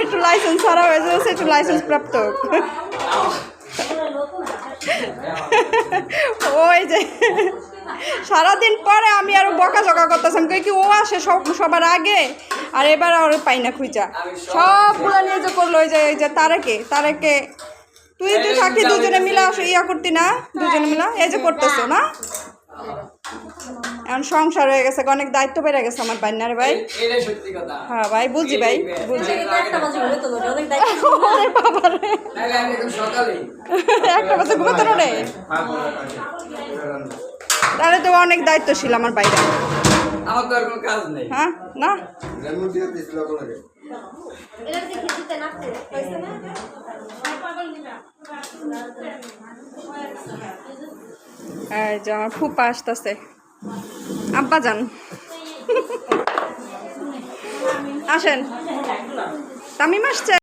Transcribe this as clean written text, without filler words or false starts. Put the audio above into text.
একটু লাইসেন্স ছাড়া হয়েছে, একটু লাইসেন্স প্রাপ্ত। ওই যে সারাদিন পরে আমি আরো বকাঝকা করতেছিলাম কি ও আসে সবার আগে, আর এবার আর পাই না খুঁজা সবগুলো নিয়ে যে করলো। ওই যে তারেকে তুই থাকতি দুজনে মিলা ইয়া করতি না, দুজনে মিলা এই যে করতেছো না। এখন সংসার হয়ে গেছে, অনেক দায়িত্ব বেড়ে গেছে আমার ভাই। না রে ভাই, হ্যাঁ ভাই বুঝি, ভাই বুঝি। একটা বাজে ঘুমাতে রে, তাহলে তো অনেক দায়িত্বশীল আমার ভাইরা। হ্যাঁ না এই যে আমার ফুপা আসতেছে, আব্বা যান আসেন, তামিম আসছে।